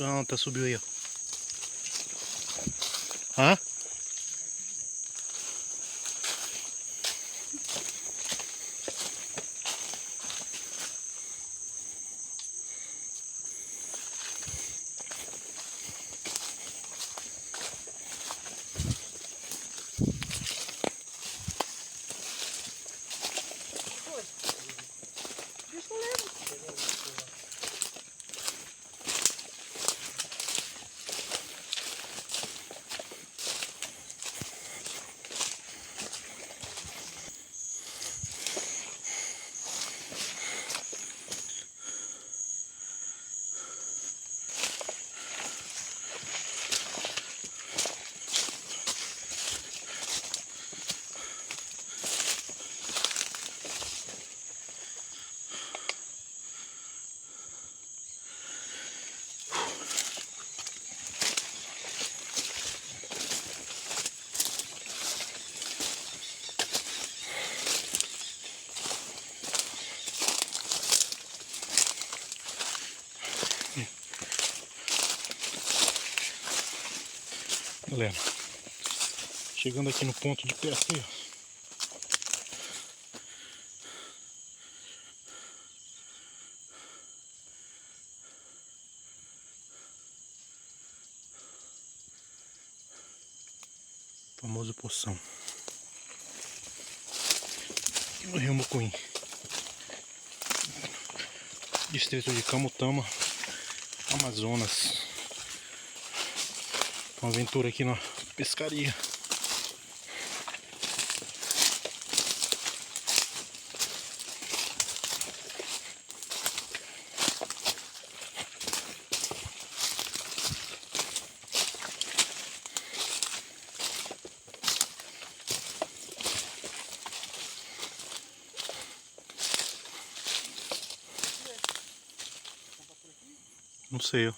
Pronto, subiu aí, ó. Hã? Galera, chegando aqui no ponto de pesca aí, ó. Famoso poção. No Rio Mucuim, distrito de Camutama, Amazonas. Uma aventura aqui na pescaria. Não sei, ó.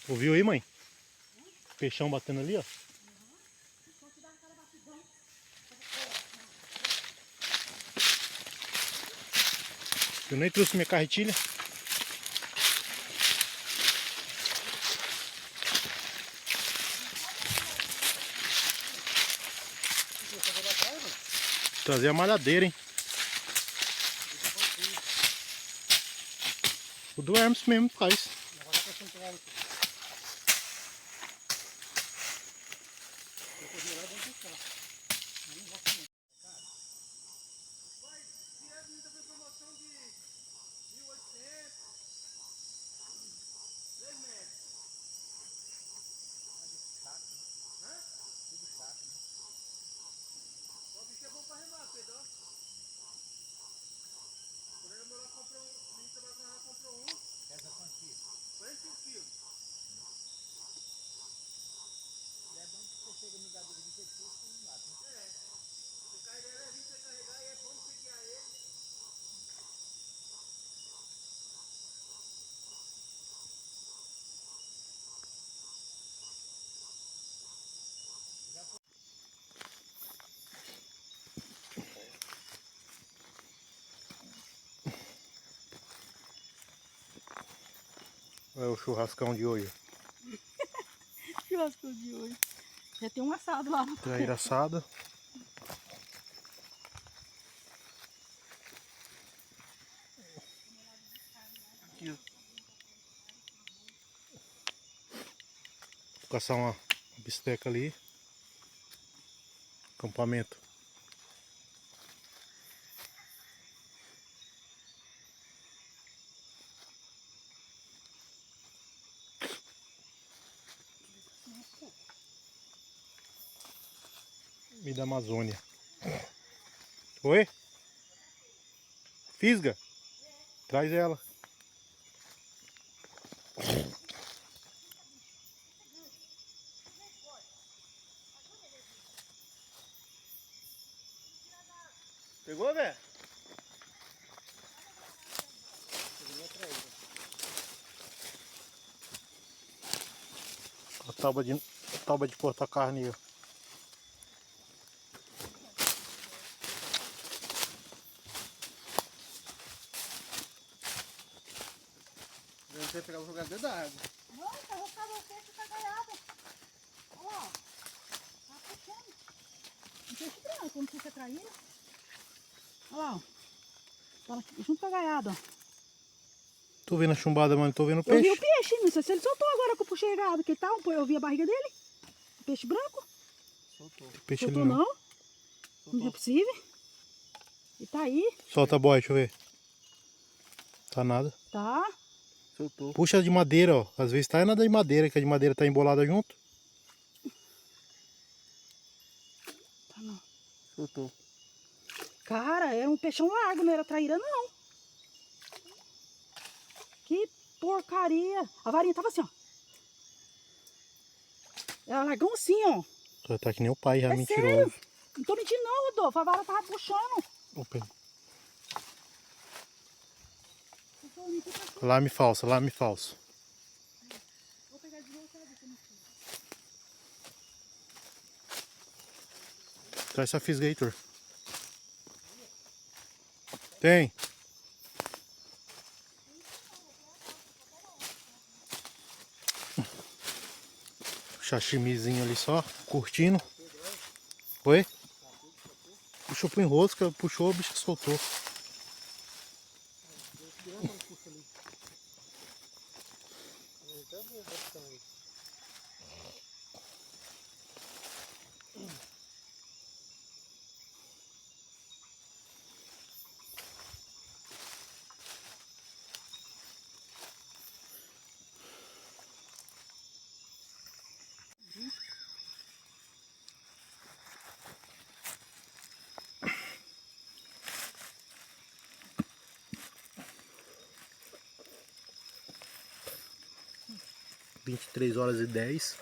Ouviu aí, mãe? Peixão batendo ali, ó. Eu nem trouxe minha carretilha. Trazer a malhadeira, hein? O do Hermes mesmo faz. Olha o churrascão de hoje. Churrascão de hoje. Já tem um assado lá. Traíra assada. Vou caçar uma bisteca ali. Acampamento. E da Amazônia. Oi? Fisga? Traz ela. Pegou, velho? A tábua de cortar carne aí, ó. você vai pegar o jogador da água. Não, tá arrocado o peixe, tá gaiado. Olha lá, ó. Tá puxando. Um peixe branco, não sei se é traíra. Olha lá, ó. Tá lá, junto com a gaiada, ó. Tô vendo a chumbada, mano. Tô vendo o Eu vi peixe. o peixe, não sei se ele soltou agora que eu puxei a gaiada, que ele tá, eu vi a barriga dele. O peixe branco. Soltou. Peixe Soltou ali não. não? Não é possível. E tá aí. Solta a boia, deixa eu ver. Tá nada. Tá. Soltou. Puxa de madeira, ó. Às vezes tá é nada de madeira, que a de madeira tá embolada junto. Tá não. Soltou. Cara, era um peixão largo, não era traíra não. Que porcaria. A varinha tava assim, ó. Ela largou assim, ó. Já tá que nem o pai, já É mentiroso. sério? Não tô mentindo não, Rodolfo. A vara tava puxando. Opa. Alarme falso, alarme falso. Vou pegar de volta, ver se eu não tiro. Traz essa fisga aí, Heitor. Tem. Sashimizinho ali só, curtindo. Oi? Puxou pro enrosco, puxou, o bicho soltou. Vinte e 23h10.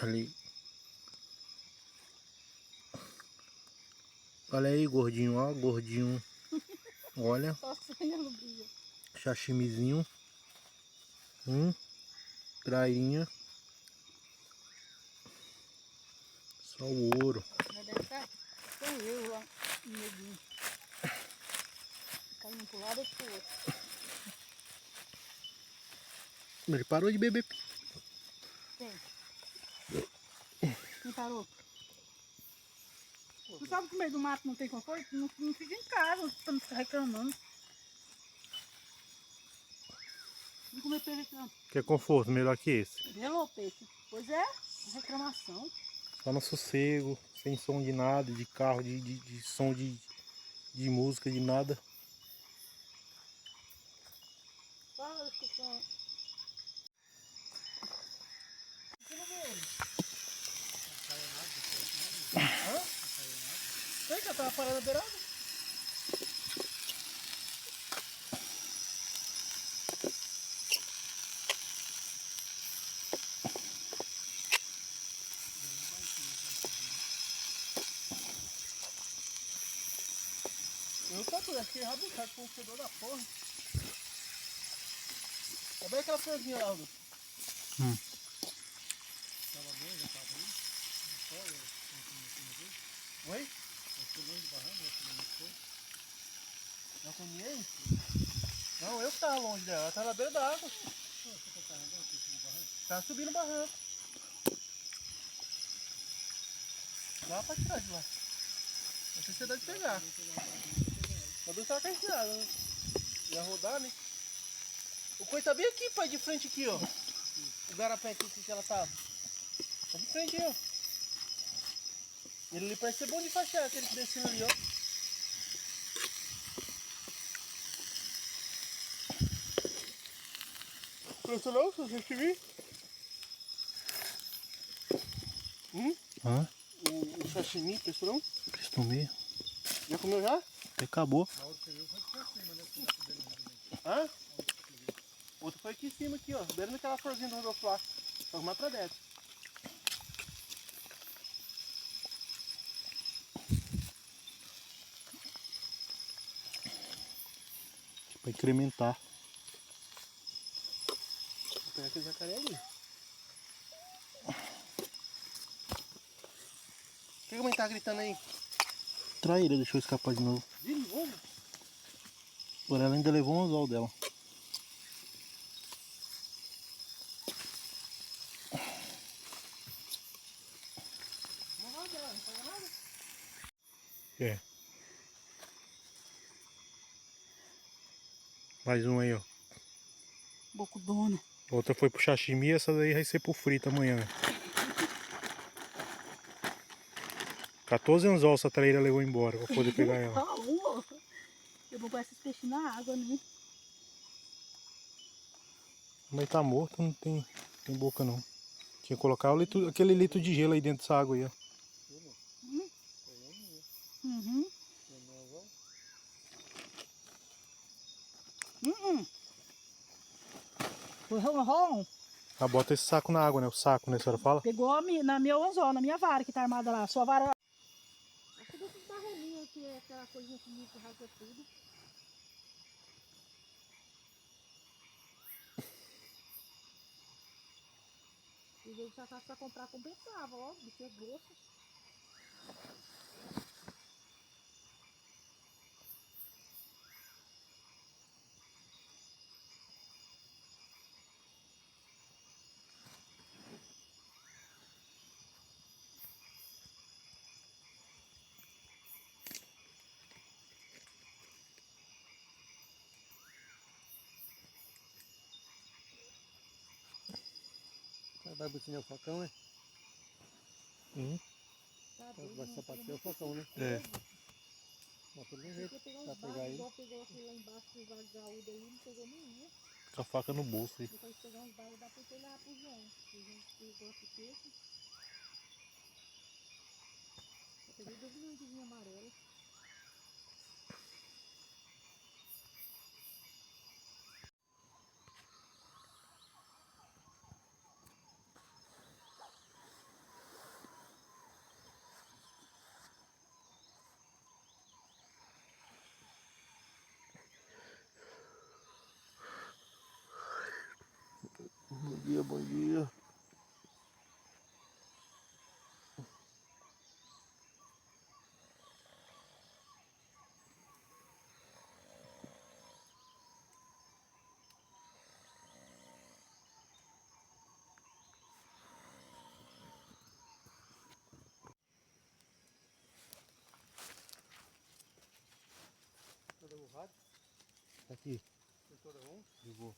Ali. Olha aí, gordinho, ó, gordinho. Olha, Só senha no brilho. sashimizinho. Trairinha. Só o ouro. Mas deve estar com eu lá no neguinho. Caindo pro lado e pro outro. Ele parou de beber. Quem? Quem parou? Tu sabe que no meio do mato não tem conforto? Não fica em casa pra não ficar reclamando. Não comer peixe reclamando. Quer conforto melhor que esse? Gelou peixe. Pois é, reclamação. Só no sossego, sem som de nada, de carro, de som de música, de nada. Fala, escutando. Você não vê ele? Hã? Sei que eu tava parando a beirada. Eu não sabia, acho que ele rabicado com o fedor da porra. Tá bem aquela florzinha lá, Rodolfo? Tava bem, já tava aí. Oi? Não comi aí? Não, eu que tava longe dela, ela tava na beira da água. Tava subindo o barranco. Lá pra trás de lá. Não sei se você dá de pegar. Mas eu tava carregado, né? Ia rodar, né? O coi tá bem aqui, pai, de frente aqui, ó. O garapé aqui que ela tava. Tá de frente aí, ó. Ele ali parece ser bom de fachar, aquele que descendo ali, ó. Prestou não, se você vir? Hã? O sashimi, prestou não? Prestou meio. Já comeu já? Acabou. Hã? Outro foi aqui em cima, aqui, ó. Beira naquela florzinha do Rodolfo lá. Só mais pra dentro. Pra incrementar. Vou pegar aquele jacaré ali. O que a mãe tá gritando aí? Traíra, deixou escapar de novo. De novo? Por ela ainda levou um anzol dela. Não vai dela, não pega nada. É. Mais um aí, ó. Bocudona. Outra foi pro sashimi, essa daí vai ser pro frito amanhã. 14 anzol essa traíra levou embora pra poder pegar ela. Só uma. Eu vou pôr esses peixes na água, né? Mas tá morto, não tem boca não. Tinha que colocar aquele litro de gelo aí dentro dessa água aí, ó. Uhum. Foi ron. Ah, bota esse saco na água, né? O saco, né? A senhora fala? Pegou na meu anzol, na minha vara que tá armada lá. Sua vara. Acho desses barrelinhos que é aquela coisinha que rasga tudo. E veio já pra comprar, compensava, ó. Bicho é grosso. Vai butinar o facão, né? Tá Vai sapatear o facão, né? É. Mas todo jeito, pegar pra uns pegar barros, aí. igual pegou aquele lá embaixo do vagaúdo aí, não pegou nenhum. Com a faca no bolso aí. Depois de pegar uns barros, dá pra ele lá pro João. O João que gosta de peixe. Eu peguei 2 manguinhas amarelas. Bom dia, bom dia. Cadê o rádio? Aqui. Sensor é on? Ligou.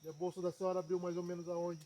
E a bolsa da senhora abriu mais ou menos aonde?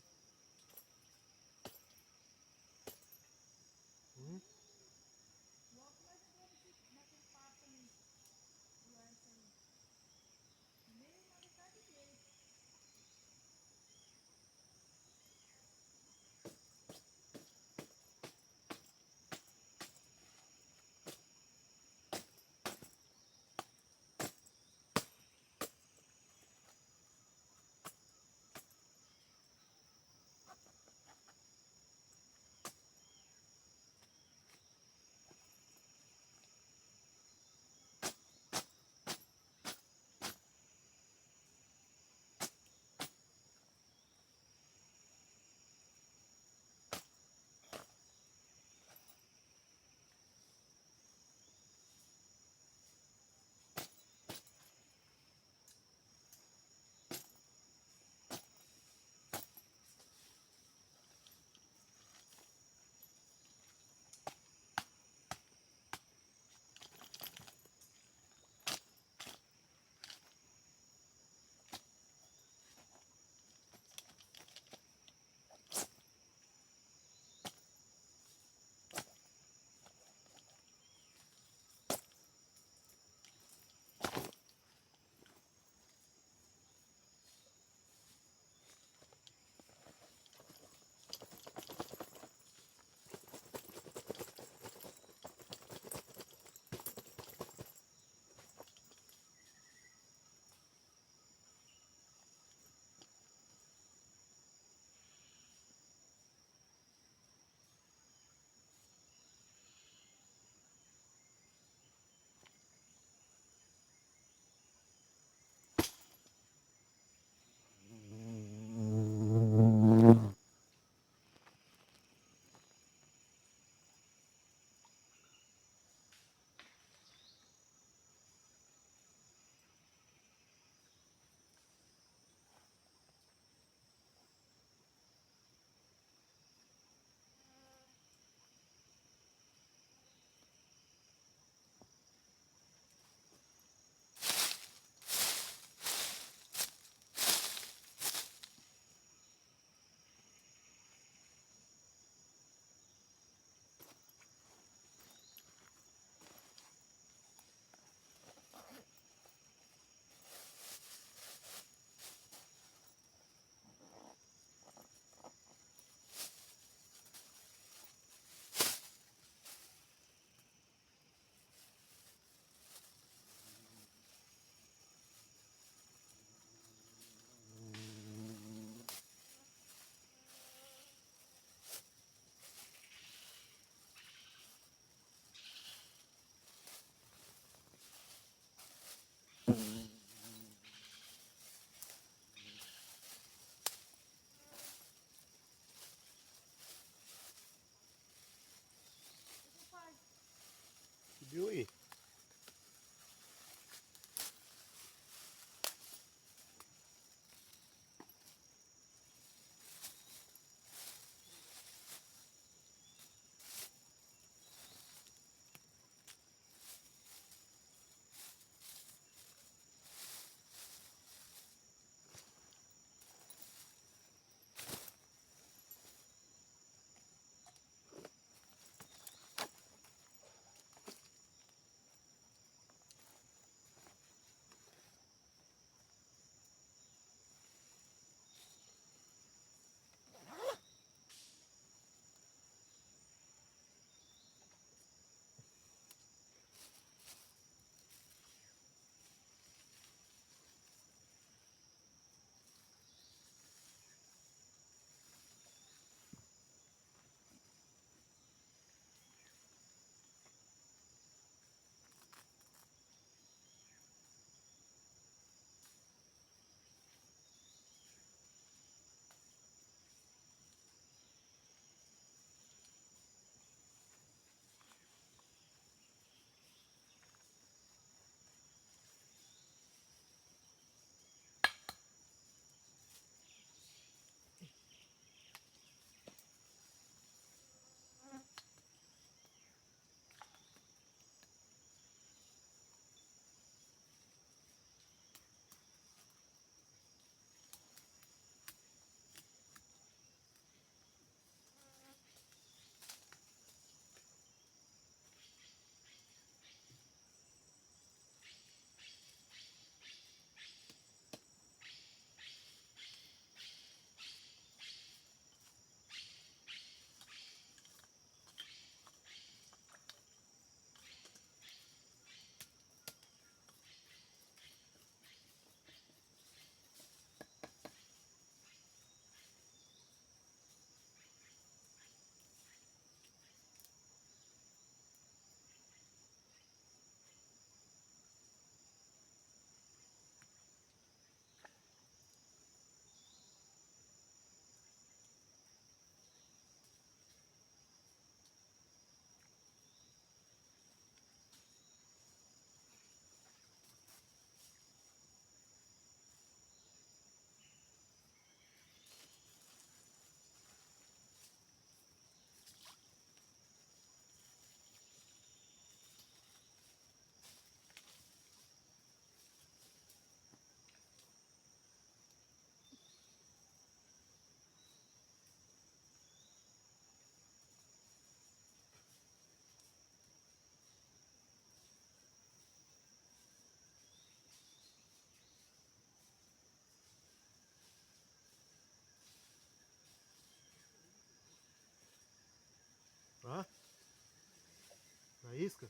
isca?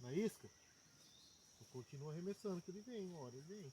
Na isca? Eu continuo arremessando que ele vem, uma hora ele vem.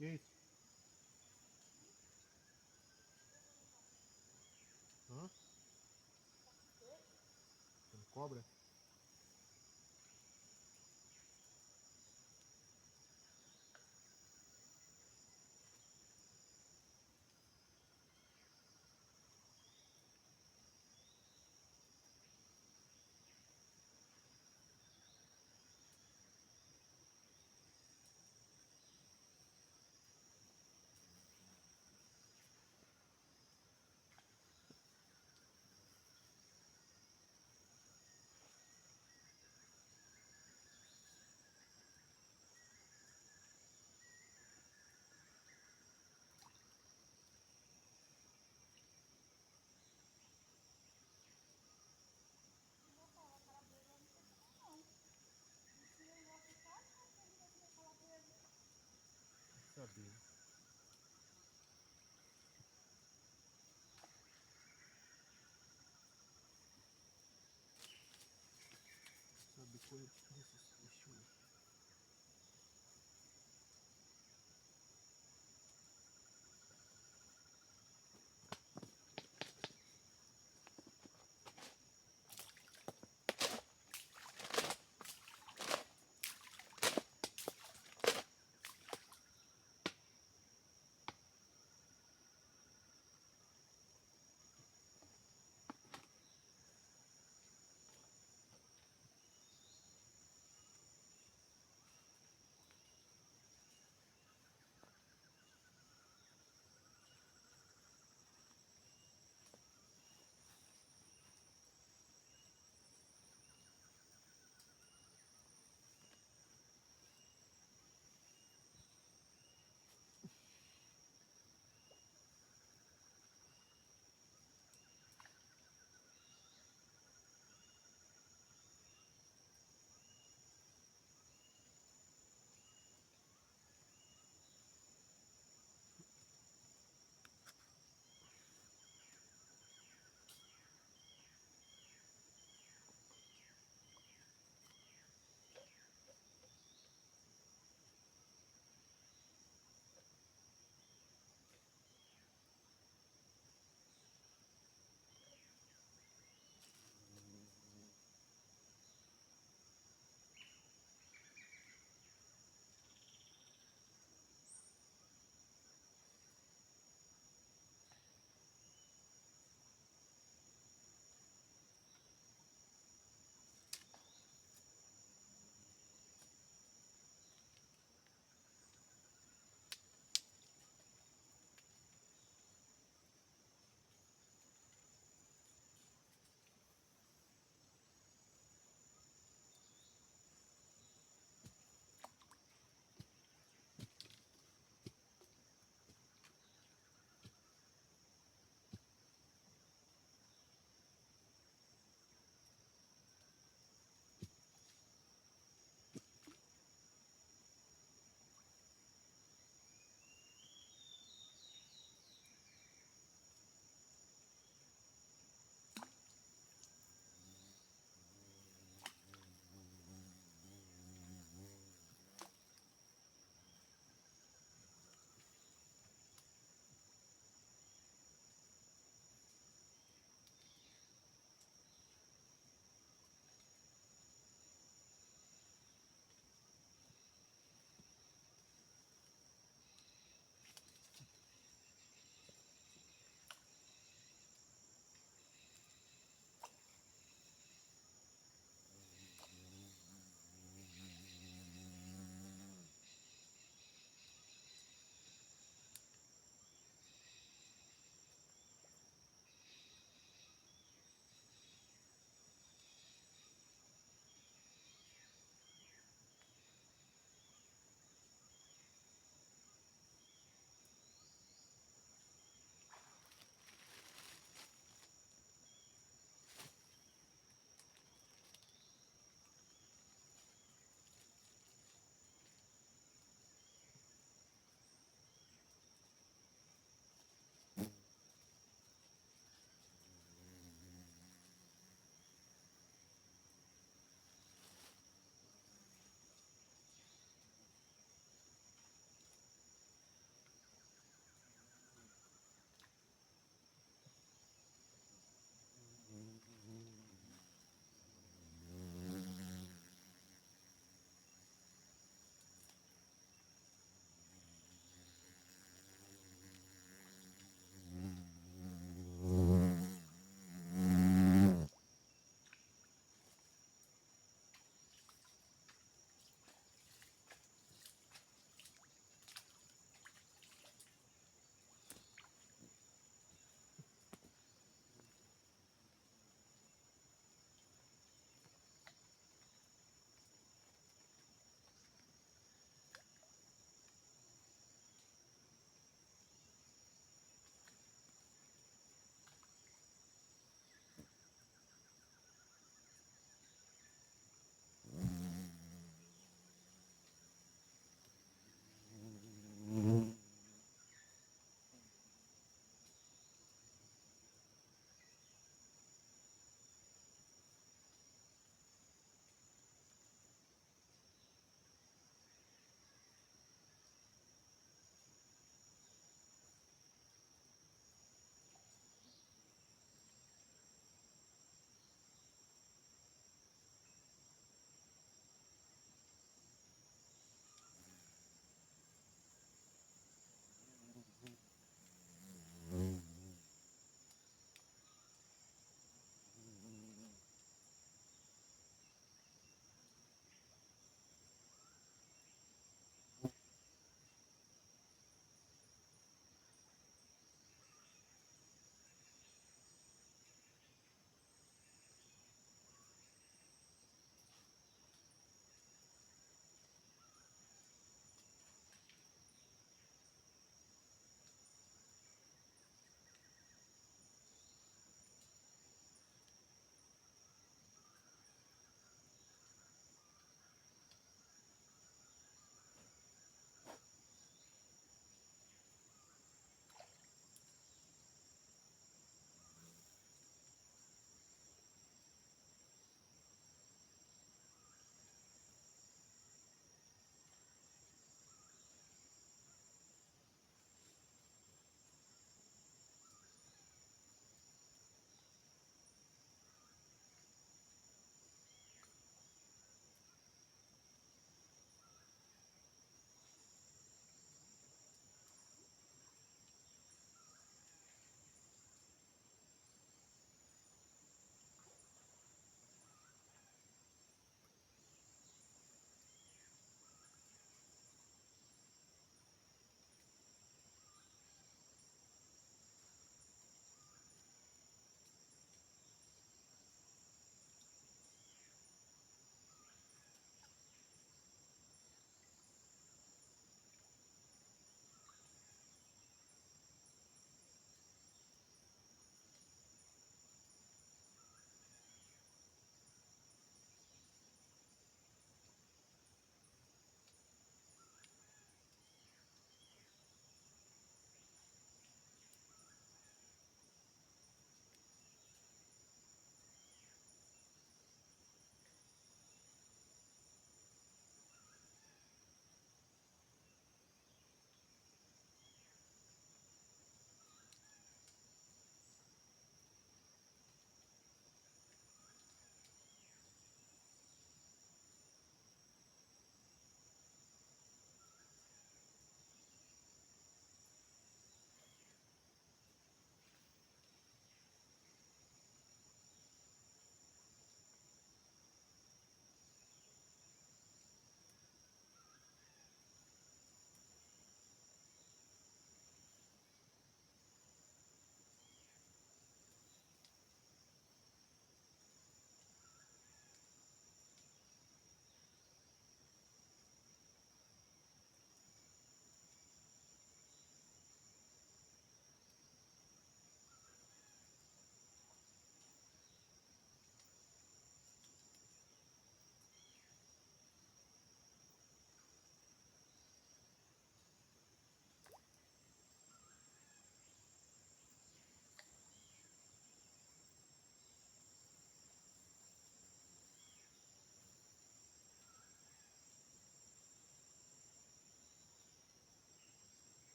Que é isso? Hã? Tem cobra? Saber. Sabe qual é desses bichos?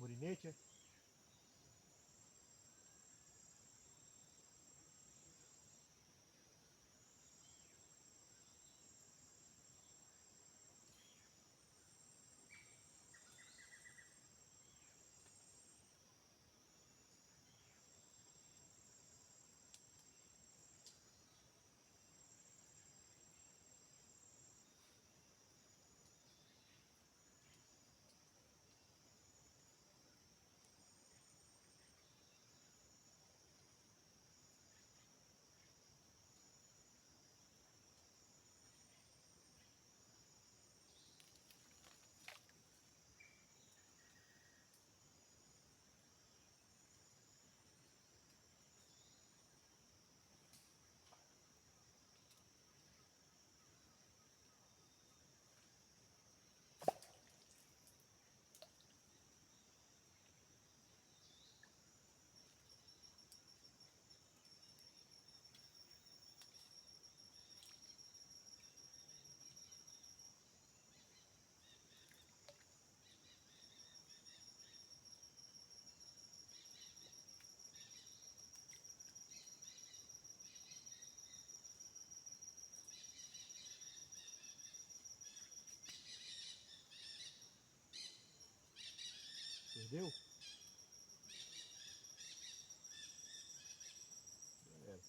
Murinete, é? Perdeu? Já era.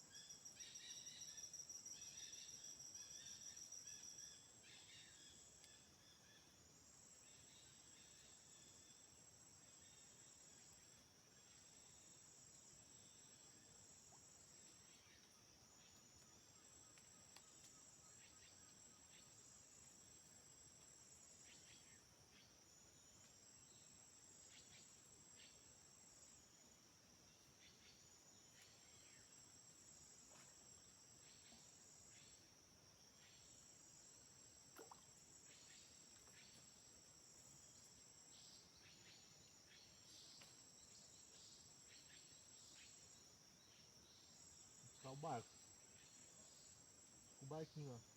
Buscar o barco. O barquinho, ó.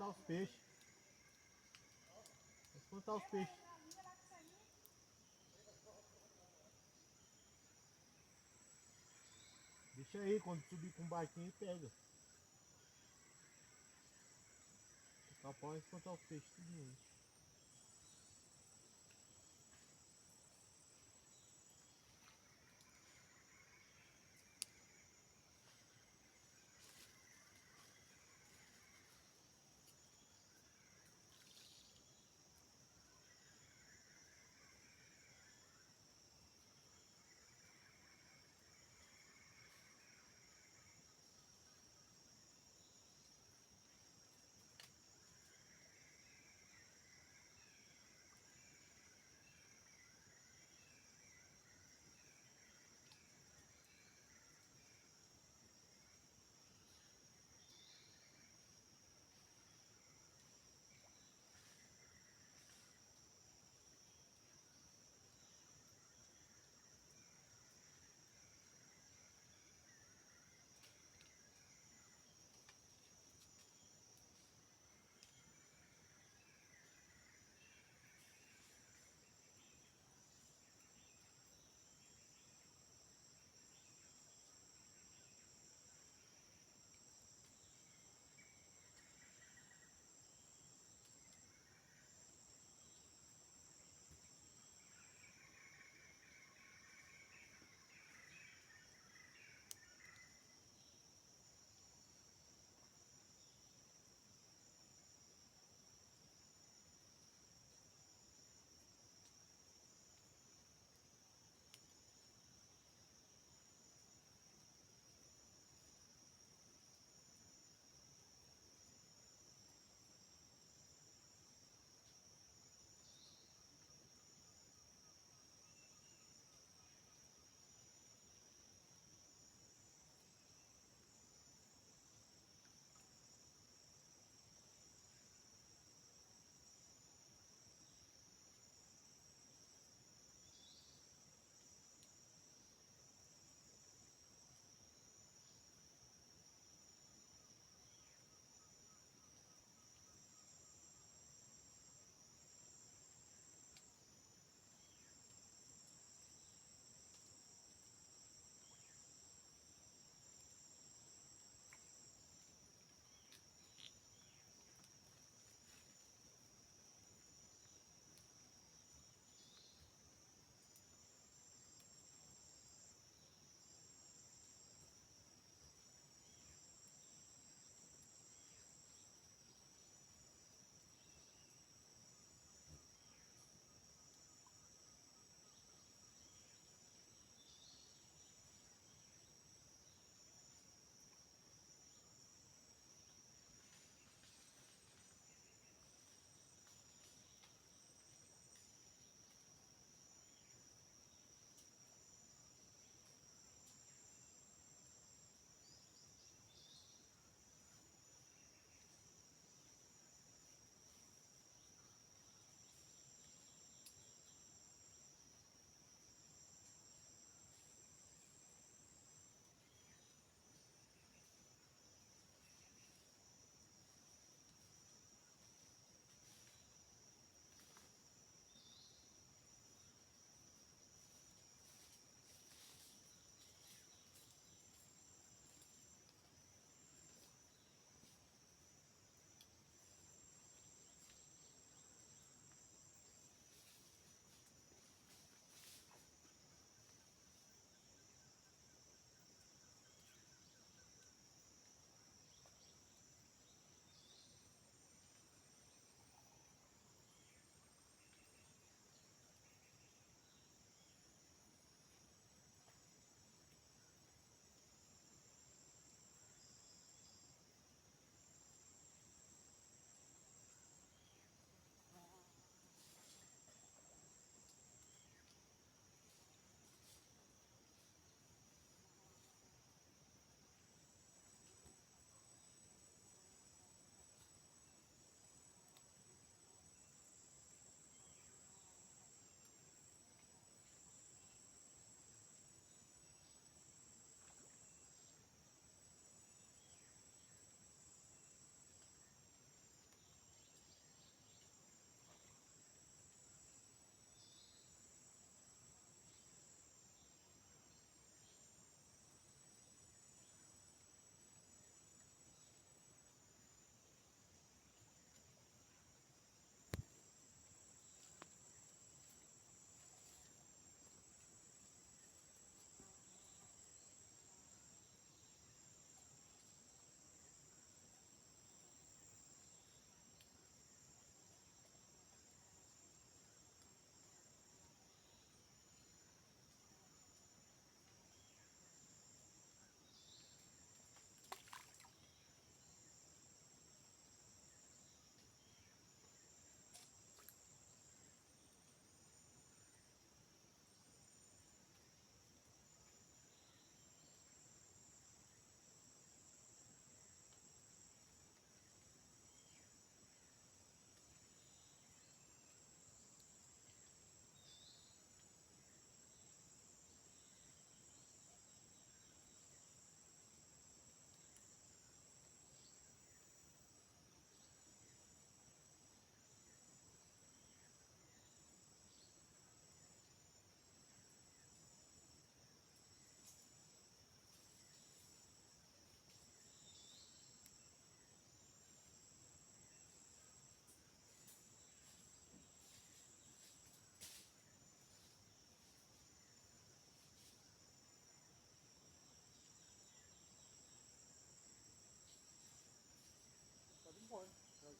espantar os peixes. Vai espantar os peixes. Deixa aí, quando subir com o barquinho, pega. O capão vai espantar os peixes tudinho aí.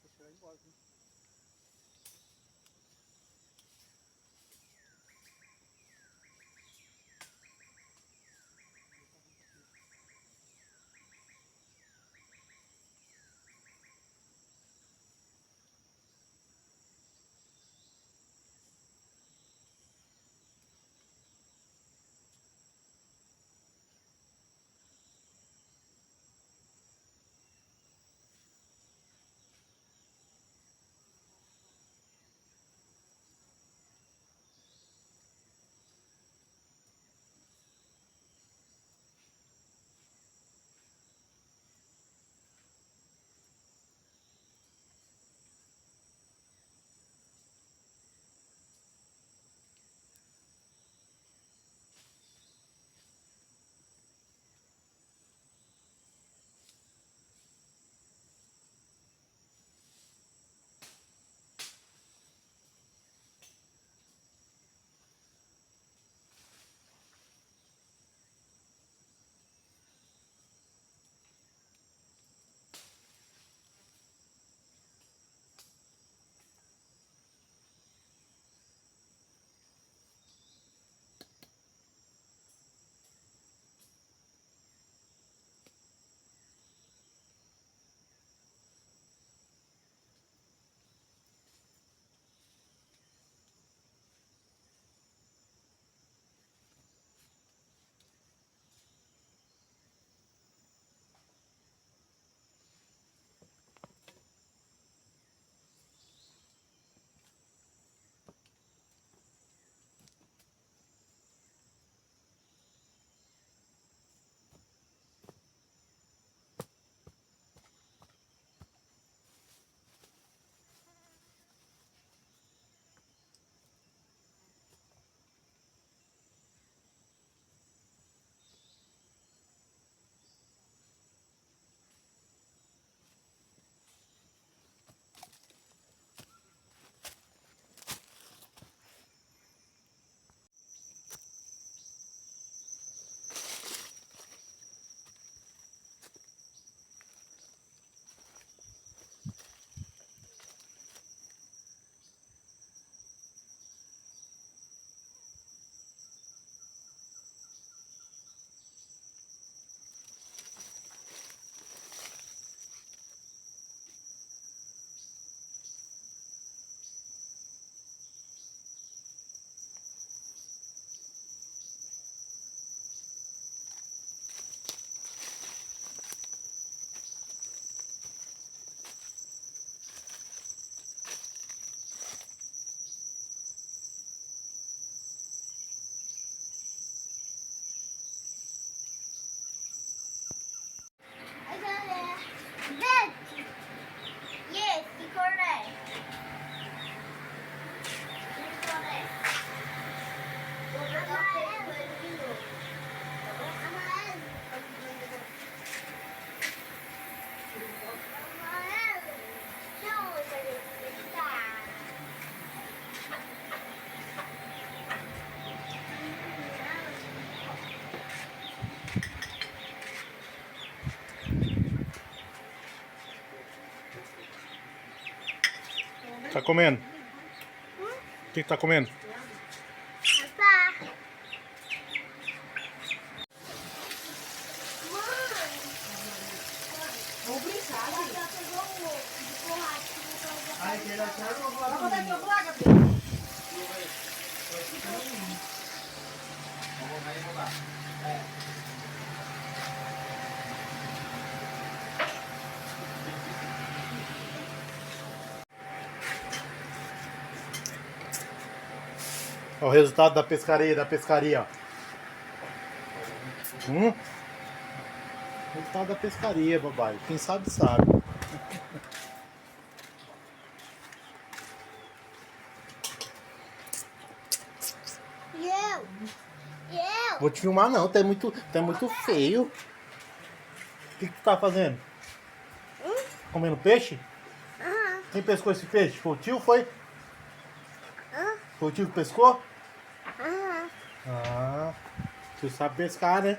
pra tirar embora, viu? Yes, correct. Tá comendo? O que tá comendo? Ó, o resultado da pescaria, ó. Resultado da pescaria, babai. Quem sabe, sabe. Vou te filmar não, tá muito feio. O que tu tá fazendo? Comendo peixe? Quem pescou esse peixe? Foi o tio, foi? Foi o tio que pescou? Ah, o tio sabe pescar, né?